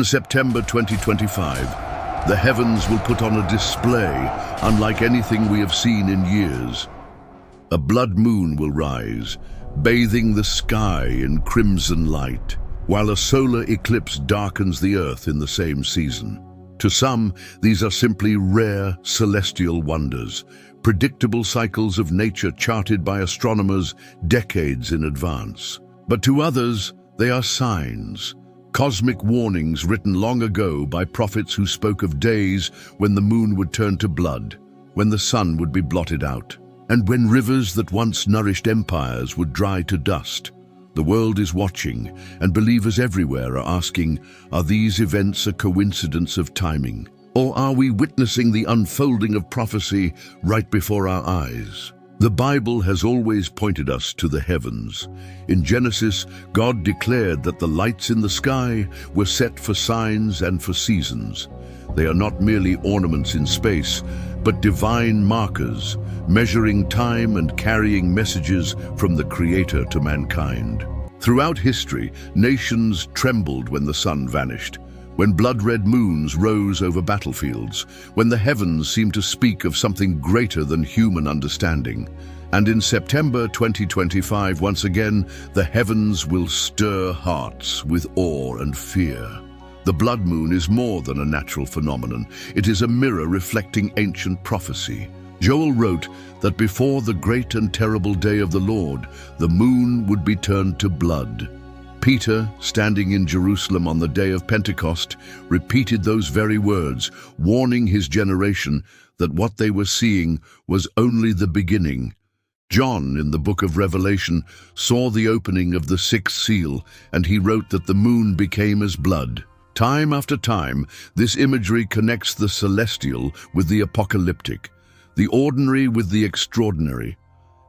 In September 2025, the heavens will put on a display unlike anything we have seen in years. A blood moon will rise, bathing the sky in crimson light, while a solar eclipse darkens the earth in the same season. To some, these are simply rare celestial wonders, predictable cycles of nature charted by astronomers decades in advance. But to others, they are signs, cosmic warnings written long ago by prophets who spoke of days when the moon would turn to blood, when the sun would be blotted out, and when rivers that once nourished empires would dry to dust. The world is watching, and believers everywhere are asking, are these events a coincidence of timing? Or are we witnessing the unfolding of prophecy right before our eyes? The Bible has always pointed us to the heavens. In Genesis, God declared that the lights in the sky were set for signs and for seasons. They are not merely ornaments in space, but divine markers, measuring time and carrying messages from the Creator to mankind. Throughout history, nations trembled when the sun vanished, when blood-red moons rose over battlefields, when the heavens seemed to speak of something greater than human understanding. And in September 2025, once again, the heavens will stir hearts with awe and fear. The blood moon is more than a natural phenomenon. It is a mirror reflecting ancient prophecy. Joel wrote that before the great and terrible day of the Lord, the moon would be turned to blood. Peter, standing in Jerusalem on the day of Pentecost, repeated those very words, warning his generation that what they were seeing was only the beginning. John, in the book of Revelation, saw the opening of the sixth seal, and he wrote that the moon became as blood. Time after time, this imagery connects the celestial with the apocalyptic, the ordinary with the extraordinary.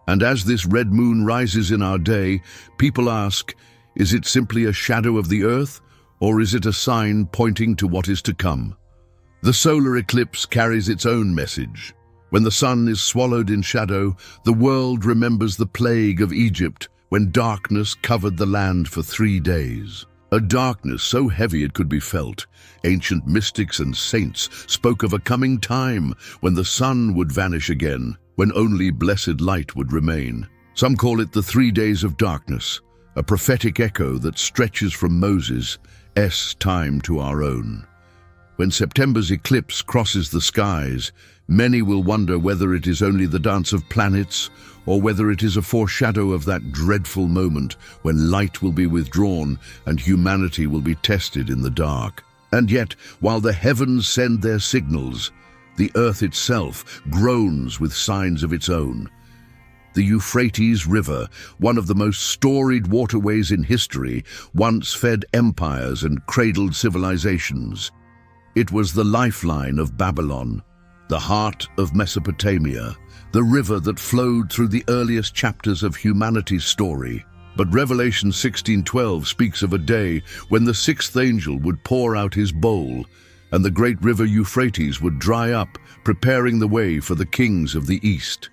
And as this red moon rises in our day, people ask, is it simply a shadow of the earth, or is it a sign pointing to what is to come? The solar eclipse carries its own message. When the sun is swallowed in shadow, the world remembers the plague of Egypt when darkness covered the land for 3 days. A darkness so heavy it could be felt. Ancient mystics and saints spoke of a coming time when the sun would vanish again, when only blessed light would remain. Some call it the 3 days of darkness, a prophetic echo that stretches from Moses' time to our own. When September's eclipse crosses the skies, many will wonder whether it is only the dance of planets or whether it is a foreshadow of that dreadful moment when light will be withdrawn and humanity will be tested in the dark. And yet, while the heavens send their signals, the earth itself groans with signs of its own. The Euphrates River, one of the most storied waterways in history, once fed empires and cradled civilizations. It was the lifeline of Babylon, the heart of Mesopotamia, the river that flowed through the earliest chapters of humanity's story. But Revelation 16:12 speaks of a day when the sixth angel would pour out his bowl, and the great river Euphrates would dry up, preparing the way for the kings of the east.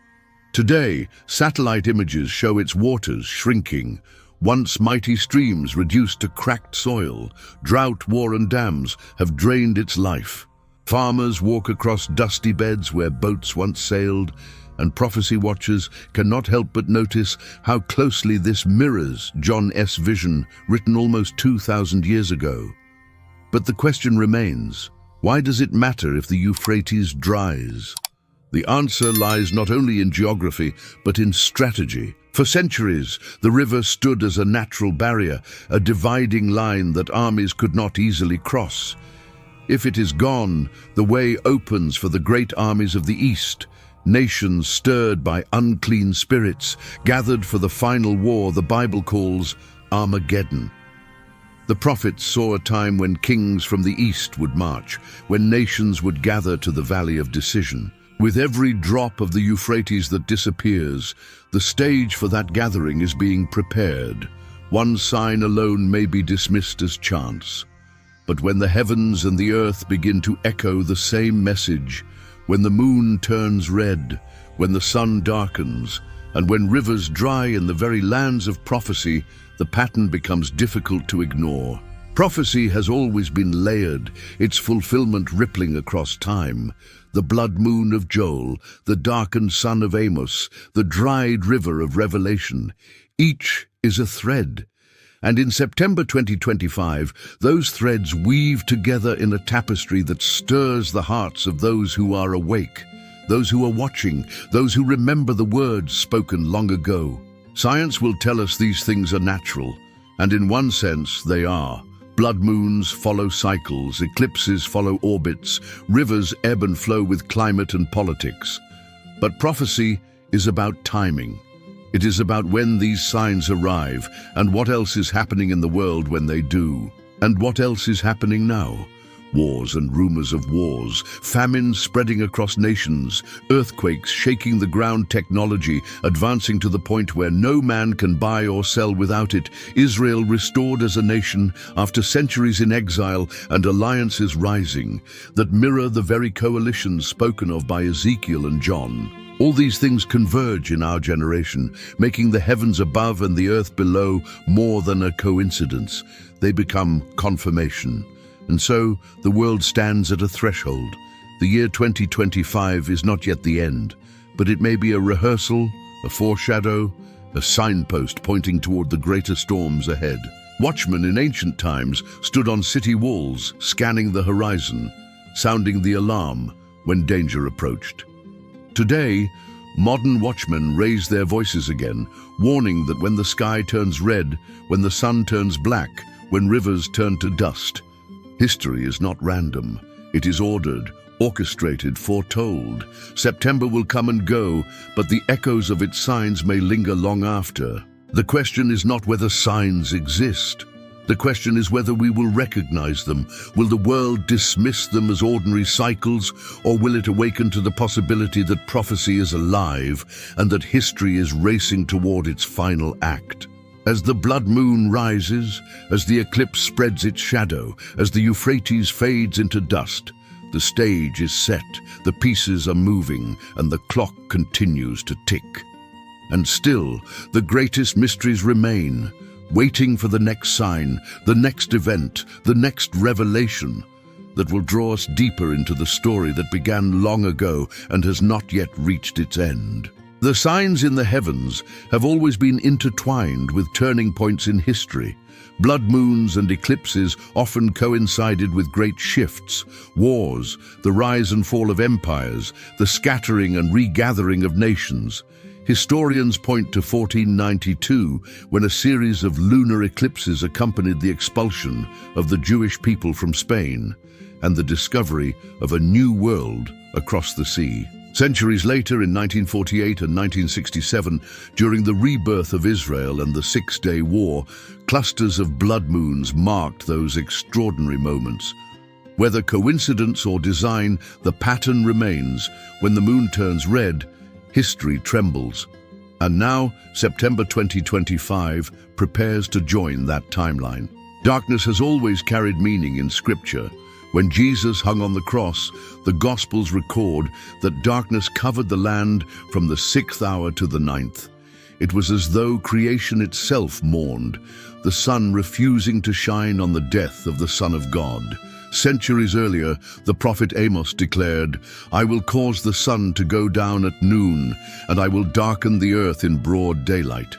Today, satellite images show its waters shrinking. Once mighty streams reduced to cracked soil, drought-worn dams have drained its life. Farmers walk across dusty beds where boats once sailed, and prophecy watchers cannot help but notice how closely this mirrors John's vision written almost 2,000 years ago. But the question remains, why does it matter if the Euphrates dries? The answer lies not only in geography, but in strategy. For centuries, the river stood as a natural barrier, a dividing line that armies could not easily cross. If it is gone, the way opens for the great armies of the East, nations stirred by unclean spirits, gathered for the final war the Bible calls Armageddon. The prophets saw a time when kings from the East would march, when nations would gather to the Valley of Decision. With every drop of the Euphrates that disappears, the stage for that gathering is being prepared. One sign alone may be dismissed as chance. But when the heavens and the earth begin to echo the same message, when the moon turns red, when the sun darkens, and when rivers dry in the very lands of prophecy, the pattern becomes difficult to ignore. Prophecy has always been layered, its fulfillment rippling across time. The blood moon of Joel, the darkened sun of Amos, the dried river of Revelation. Each is a thread. And in September 2025, those threads weave together in a tapestry that stirs the hearts of those who are awake, those who are watching, those who remember the words spoken long ago. Science will tell us these things are natural, and in one sense they are. Blood moons follow cycles, eclipses follow orbits, rivers ebb and flow with climate and politics. But prophecy is about timing. It is about when these signs arrive, and what else is happening in the world when they do. And what else is happening now? Wars and rumors of wars, famines spreading across nations, earthquakes shaking the ground, technology advancing to the point where no man can buy or sell without it, Israel restored as a nation after centuries in exile, and alliances rising that mirror the very coalitions spoken of by Ezekiel and John. All these things converge in our generation, making the heavens above and the earth below more than a coincidence. They become confirmation. And so, the world stands at a threshold. The year 2025 is not yet the end, but it may be a rehearsal, a foreshadow, a signpost pointing toward the greater storms ahead. Watchmen in ancient times stood on city walls, scanning the horizon, sounding the alarm when danger approached. Today, modern watchmen raise their voices again, warning that when the sky turns red, when the sun turns black, when rivers turn to dust, history is not random. It is ordered, orchestrated, foretold. September will come and go, but the echoes of its signs may linger long after. The question is not whether signs exist. The question is whether we will recognize them. Will the world dismiss them as ordinary cycles, or will it awaken to the possibility that prophecy is alive and that history is racing toward its final act? As the blood moon rises, as the eclipse spreads its shadow, as the Euphrates fades into dust, the stage is set, the pieces are moving, and the clock continues to tick. And still, the greatest mysteries remain, waiting for the next sign, the next event, the next revelation that will draw us deeper into the story that began long ago and has not yet reached its end. The signs in the heavens have always been intertwined with turning points in history. Blood moons and eclipses often coincided with great shifts, wars, the rise and fall of empires, the scattering and regathering of nations. Historians point to 1492, when a series of lunar eclipses accompanied the expulsion of the Jewish people from Spain and the discovery of a new world across the sea. Centuries later, in 1948 and 1967, during the rebirth of Israel and the Six-Day War, clusters of blood moons marked those extraordinary moments. Whether coincidence or design, the pattern remains. When the moon turns red, history trembles. And now, September 2025 prepares to join that timeline. Darkness has always carried meaning in Scripture. When Jesus hung on the cross, the Gospels record that darkness covered the land from the 6th hour to the 9th. It was as though creation itself mourned, the sun refusing to shine on the death of the Son of God. Centuries earlier, the prophet Amos declared, "I will cause the sun to go down at noon, and I will darken the earth in broad daylight."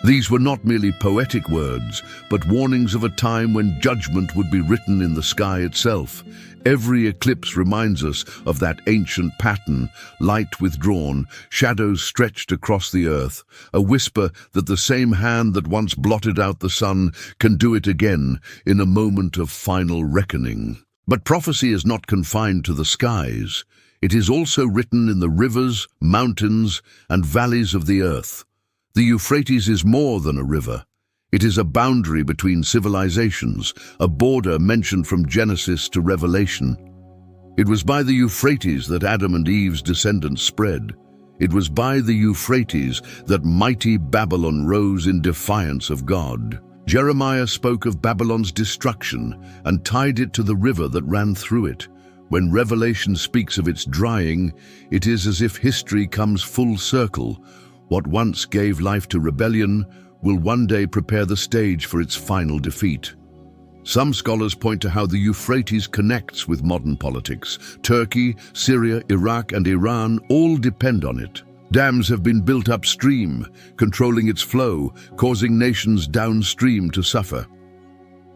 These were not merely poetic words, but warnings of a time when judgment would be written in the sky itself. Every eclipse reminds us of that ancient pattern, light withdrawn, shadows stretched across the earth, a whisper that the same hand that once blotted out the sun can do it again in a moment of final reckoning. But prophecy is not confined to the skies. It is also written in the rivers, mountains, and valleys of the earth. The Euphrates is more than a river. It is a boundary between civilizations, a border mentioned from Genesis to Revelation. It was by the Euphrates that Adam and Eve's descendants spread. It was by the Euphrates that mighty Babylon rose in defiance of God. Jeremiah spoke of Babylon's destruction and tied it to the river that ran through it. When Revelation speaks of its drying, it is as if history comes full circle. What once gave life to rebellion will one day prepare the stage for its final defeat. Some scholars point to how the Euphrates connects with modern politics. Turkey, Syria, Iraq, and Iran all depend on it. Dams have been built upstream, controlling its flow, causing nations downstream to suffer.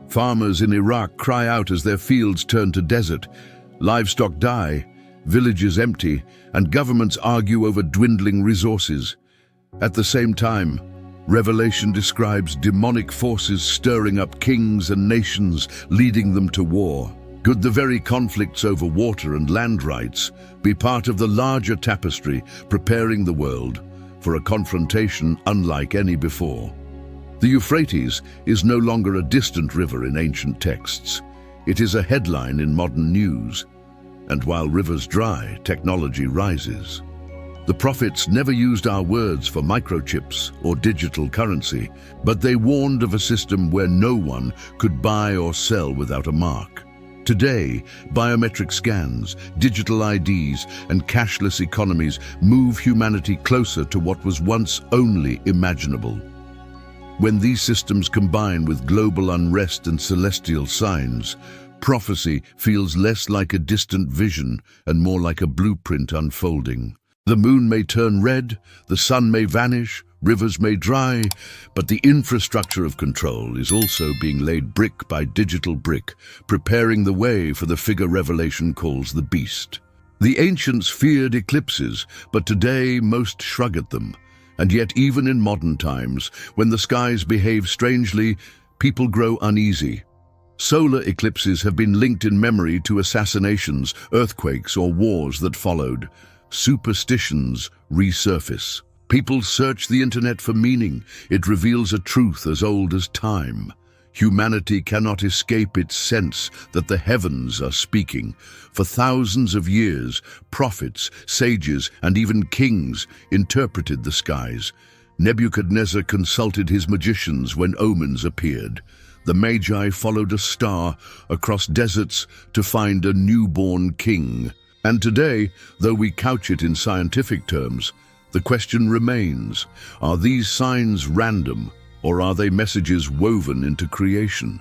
Farmers in Iraq cry out as their fields turn to desert. Livestock die, villages empty, and governments argue over dwindling resources. At the same time, Revelation describes demonic forces stirring up kings and nations, leading them to war. Could the very conflicts over water and land rights be part of the larger tapestry preparing the world for a confrontation unlike any before? The Euphrates is no longer a distant river in ancient texts. It is a headline in modern news. And while rivers dry, technology rises. The prophets never used our words for microchips or digital currency, but they warned of a system where no one could buy or sell without a mark. Today, biometric scans, digital IDs, and cashless economies move humanity closer to what was once only imaginable. When these systems combine with global unrest and celestial signs, prophecy feels less like a distant vision and more like a blueprint unfolding. The moon may turn red, the sun may vanish, rivers may dry, but the infrastructure of control is also being laid brick by digital brick, preparing the way for the figure Revelation calls the beast. The ancients feared eclipses, but today most shrug at them. And yet even in modern times, when the skies behave strangely, people grow uneasy. Solar eclipses have been linked in memory to assassinations, earthquakes, or wars that followed. Superstitions resurface. People search the internet for meaning. It reveals a truth as old as time. Humanity cannot escape its sense that the heavens are speaking. For thousands of years, prophets, sages, and even kings interpreted the skies. Nebuchadnezzar consulted his magicians when omens appeared. The Magi followed a star across deserts to find a newborn king. And today, though we couch it in scientific terms, the question remains, are these signs random, or are they messages woven into creation?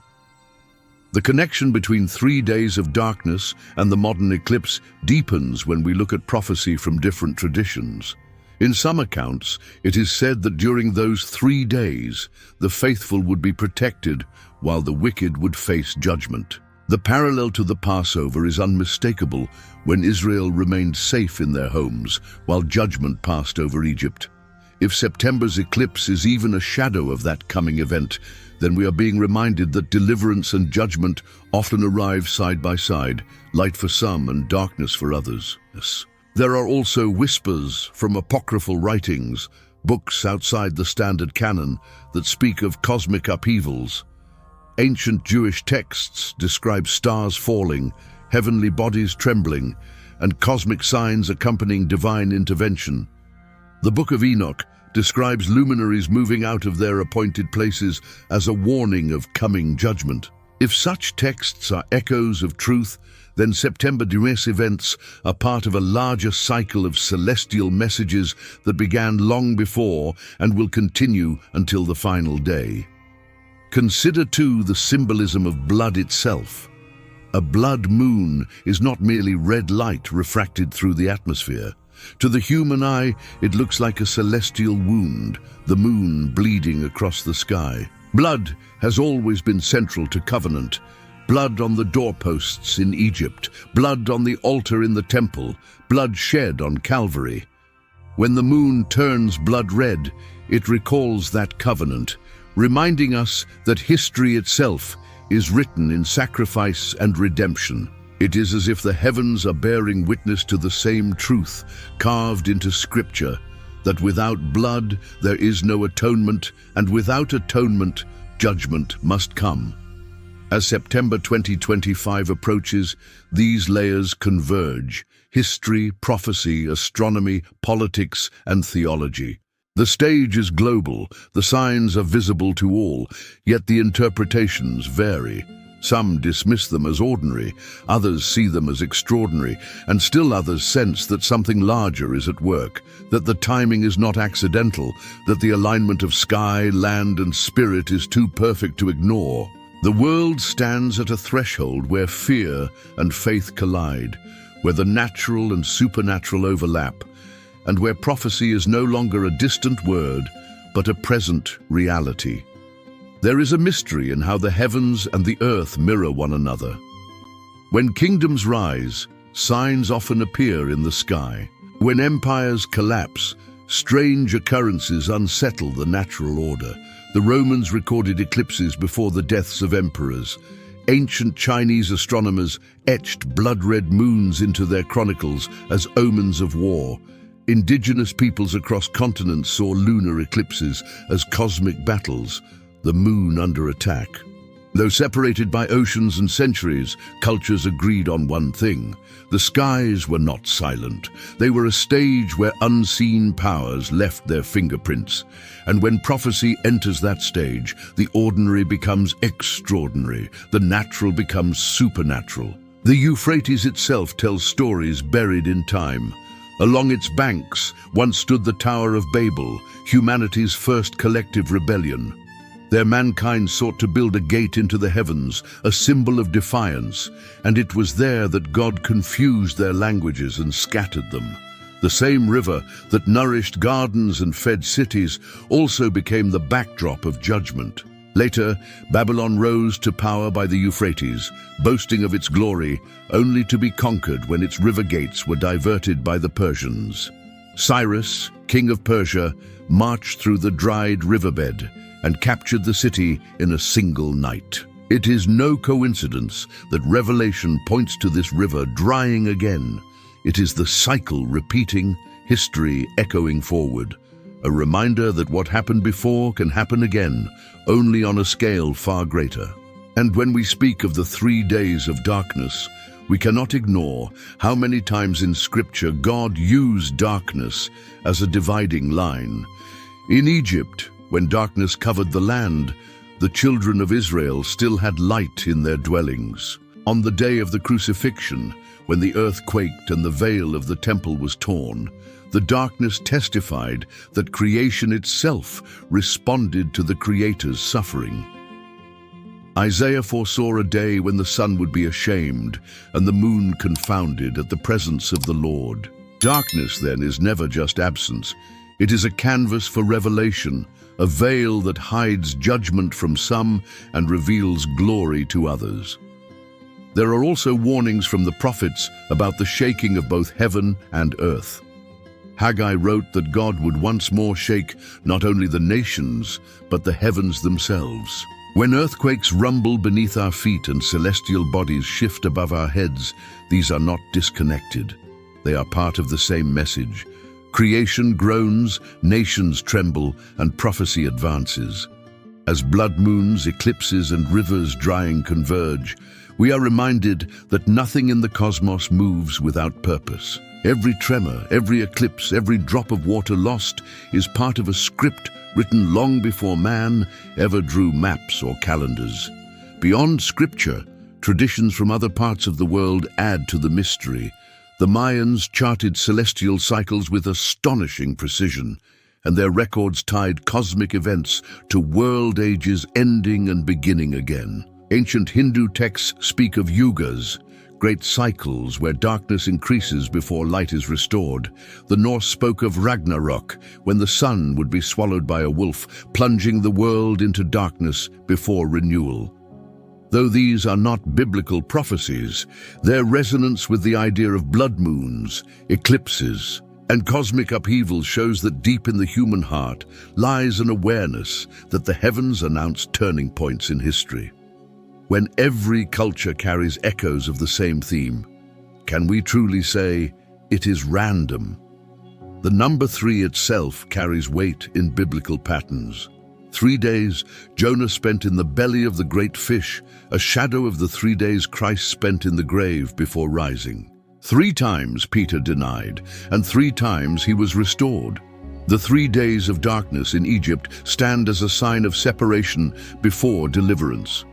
The connection between 3 days of darkness and the modern eclipse deepens when we look at prophecy from different traditions. In some accounts, it is said that during those 3 days, the faithful would be protected while the wicked would face judgment. The parallel to the Passover is unmistakable when Israel remained safe in their homes while judgment passed over Egypt. If September's eclipse is even a shadow of that coming event, then we are being reminded that deliverance and judgment often arrive side by side, light for some and darkness for others. There are also whispers from apocryphal writings, books outside the standard canon, that speak of cosmic upheavals. Ancient Jewish texts describe stars falling, heavenly bodies trembling, and cosmic signs accompanying divine intervention. The Book of Enoch describes luminaries moving out of their appointed places as a warning of coming judgment. If such texts are echoes of truth, then September events are part of a larger cycle of celestial messages that began long before and will continue until the final day. Consider too the symbolism of blood itself. A blood moon is not merely red light refracted through the atmosphere. To the human eye, it looks like a celestial wound, the moon bleeding across the sky. Blood has always been central to covenant. Blood on the doorposts in Egypt, blood on the altar in the temple, blood shed on Calvary. When the moon turns blood red, it recalls that covenant, reminding us that history itself is written in sacrifice and redemption. It is as if the heavens are bearing witness to the same truth carved into Scripture, that without blood there is no atonement, and without atonement, judgment must come. As September 2025 approaches, these layers converge: history, prophecy, astronomy, politics, and theology. The stage is global, the signs are visible to all, yet the interpretations vary. Some dismiss them as ordinary, others see them as extraordinary, and still others sense that something larger is at work, that the timing is not accidental, that the alignment of sky, land, and spirit is too perfect to ignore. The world stands at a threshold where fear and faith collide, where the natural and supernatural overlap, and where prophecy is no longer a distant word, but a present reality. There is a mystery in how the heavens and the earth mirror one another. When kingdoms rise, signs often appear in the sky. When empires collapse, strange occurrences unsettle the natural order. The Romans recorded eclipses before the deaths of emperors. Ancient Chinese astronomers etched blood-red moons into their chronicles as omens of war. Indigenous peoples across continents saw lunar eclipses as cosmic battles, the moon under attack. Though separated by oceans and centuries, cultures agreed on one thing. The skies were not silent. They were a stage where unseen powers left their fingerprints. And when prophecy enters that stage, the ordinary becomes extraordinary. The natural becomes supernatural. The Euphrates itself tells stories buried in time. Along its banks once stood the Tower of Babel, humanity's first collective rebellion. There mankind sought to build a gate into the heavens, a symbol of defiance, and it was there that God confused their languages and scattered them. The same river that nourished gardens and fed cities also became the backdrop of judgment. Later, Babylon rose to power by the Euphrates, boasting of its glory, only to be conquered when its river gates were diverted by the Persians. Cyrus, king of Persia, marched through the dried riverbed and captured the city in a single night. It is no coincidence that Revelation points to this river drying again. It is the cycle repeating, history echoing forward. A reminder that what happened before can happen again, only on a scale far greater. And when we speak of the 3 days of darkness, we cannot ignore how many times in Scripture God used darkness as a dividing line. In Egypt, when darkness covered the land, the children of Israel still had light in their dwellings. On the day of the crucifixion, when the earth quaked and the veil of the temple was torn, the darkness testified that creation itself responded to the Creator's suffering. Isaiah foresaw a day when the sun would be ashamed and the moon confounded at the presence of the Lord. Darkness, then, is never just absence. It is a canvas for revelation, a veil that hides judgment from some and reveals glory to others. There are also warnings from the prophets about the shaking of both heaven and earth. Haggai wrote that God would once more shake not only the nations, but the heavens themselves. When earthquakes rumble beneath our feet and celestial bodies shift above our heads, these are not disconnected. They are part of the same message. Creation groans, nations tremble, and prophecy advances. As blood moons, eclipses, and rivers drying converge, we are reminded that nothing in the cosmos moves without purpose. Every tremor, every eclipse, every drop of water lost is part of a script written long before man ever drew maps or calendars. Beyond scripture, traditions from other parts of the world add to the mystery. The Mayans charted celestial cycles with astonishing precision, and their records tied cosmic events to world ages ending and beginning again. Ancient Hindu texts speak of yugas, great cycles where darkness increases before light is restored. The Norse spoke of Ragnarok, when the sun would be swallowed by a wolf, plunging the world into darkness before renewal. Though these are not biblical prophecies, their resonance with the idea of blood moons, eclipses, and cosmic upheavals shows that deep in the human heart lies an awareness that the heavens announce turning points in history. When every culture carries echoes of the same theme, can we truly say it is random? The number 3 itself carries weight in biblical patterns. 3 days Jonah spent in the belly of the great fish, a shadow of the 3 days Christ spent in the grave before rising. 3 times Peter denied, and 3 times he was restored. The 3 days of darkness in Egypt stand as a sign of separation before deliverance.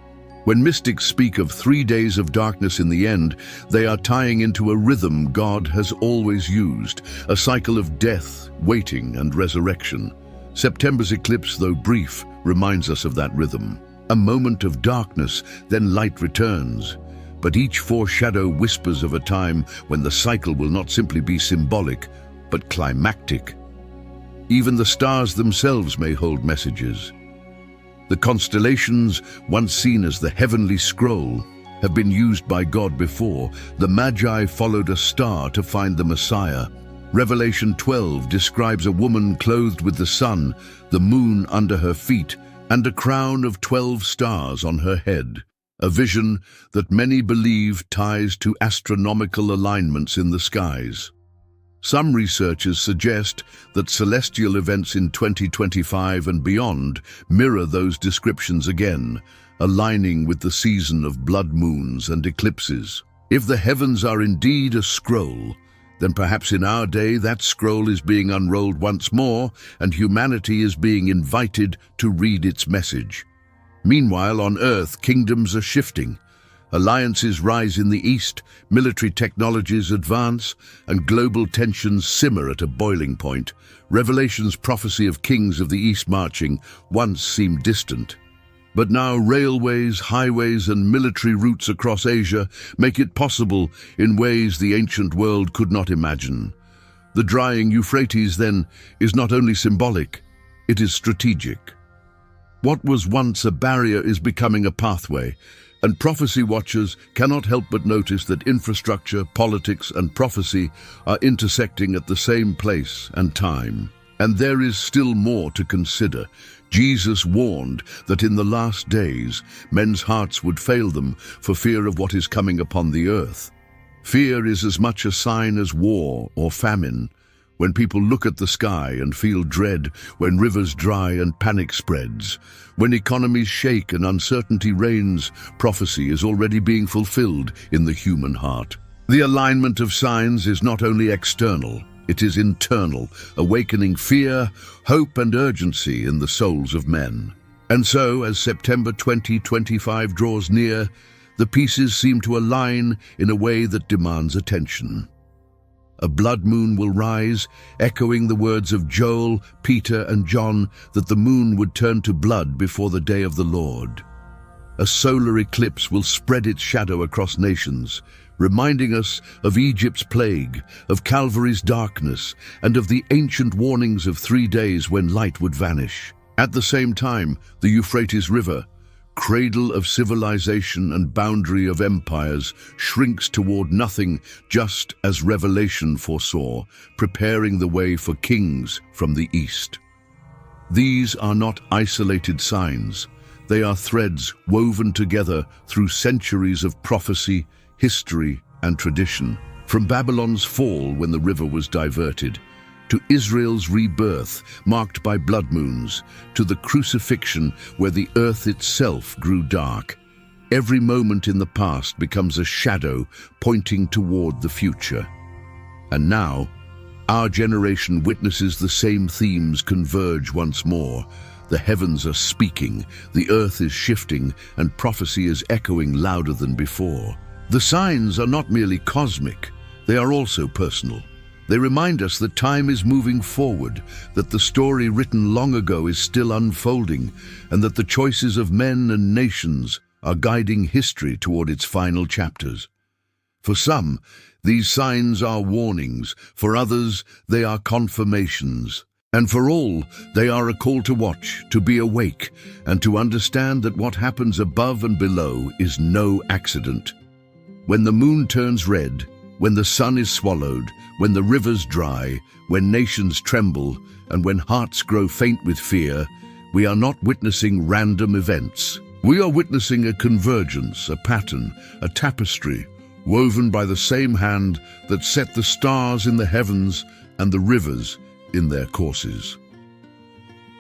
When mystics speak of 3 days of darkness in the end, they are tying into a rhythm God has always used, a cycle of death, waiting, and resurrection. September's eclipse, though brief, reminds us of that rhythm. A moment of darkness, then light returns. But each foreshadow whispers of a time when the cycle will not simply be symbolic, but climactic. Even the stars themselves may hold messages. The constellations, once seen as the heavenly scroll, have been used by God before. The Magi followed a star to find the Messiah. Revelation 12 describes a woman clothed with the sun, the moon under her feet, and a crown of 12 stars on her head. A vision that many believe ties to astronomical alignments in the skies. Some researchers suggest that celestial events in 2025 and beyond mirror those descriptions again, aligning with the season of blood moons and eclipses. If the heavens are indeed a scroll, then perhaps in our day that scroll is being unrolled once more and humanity is being invited to read its message. Meanwhile, on Earth, kingdoms are shifting. Alliances rise in the east, military technologies advance, and global tensions simmer at a boiling point. Revelation's prophecy of kings of the east marching once seemed distant. But now railways, highways, and military routes across Asia make it possible in ways the ancient world could not imagine. The drying Euphrates, then, is not only symbolic, it is strategic. What was once a barrier is becoming a pathway, and prophecy watchers cannot help but notice that infrastructure, politics, and prophecy are intersecting at the same place and time. And there is still more to consider. Jesus warned that in the last days, men's hearts would fail them for fear of what is coming upon the earth. Fear is as much a sign as war or famine. When people look at the sky and feel dread, when rivers dry and panic spreads, when economies shake and uncertainty reigns, prophecy is already being fulfilled in the human heart. The alignment of signs is not only external, it is internal, awakening fear, hope, and urgency in the souls of men. And so, as September 2025 draws near, the pieces seem to align in a way that demands attention. A blood moon will rise, echoing the words of Joel, Peter, and John that the moon would turn to blood before the day of the Lord. A solar eclipse will spread its shadow across nations, reminding us of Egypt's plague, of Calvary's darkness, and of the ancient warnings of 3 days when light would vanish. At the same time, the Euphrates River, cradle of civilization and boundary of empires, shrinks toward nothing, just as Revelation foresaw, preparing the way for kings from the east. These are not isolated signs. They are threads woven together through centuries of prophecy, history, and tradition. From Babylon's fall, when the river was diverted, to Israel's rebirth, marked by blood moons, to the crucifixion where the earth itself grew dark. Every moment in the past becomes a shadow pointing toward the future. And now, our generation witnesses the same themes converge once more. The heavens are speaking, the earth is shifting, and prophecy is echoing louder than before. The signs are not merely cosmic, they are also personal. They remind us that time is moving forward, that the story written long ago is still unfolding, and that the choices of men and nations are guiding history toward its final chapters. For some, these signs are warnings. For others, they are confirmations. And for all, they are a call to watch, to be awake, and to understand that what happens above and below is no accident. When the moon turns red, when the sun is swallowed, when the rivers dry, when nations tremble, and when hearts grow faint with fear, we are not witnessing random events. We are witnessing a convergence, a pattern, a tapestry, woven by the same hand that set the stars in the heavens and the rivers in their courses.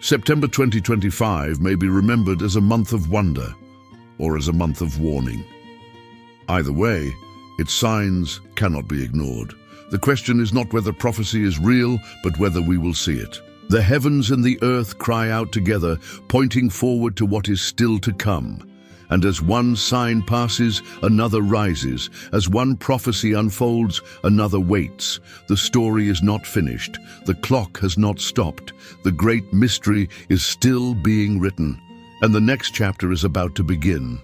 September 2025 may be remembered as a month of wonder, or as a month of warning. Either way, its signs cannot be ignored. The question is not whether prophecy is real, but whether we will see it. The heavens and the earth cry out together, pointing forward to what is still to come. And as one sign passes, another rises. As one prophecy unfolds, another waits. The story is not finished. The clock has not stopped. The great mystery is still being written. And the next chapter is about to begin.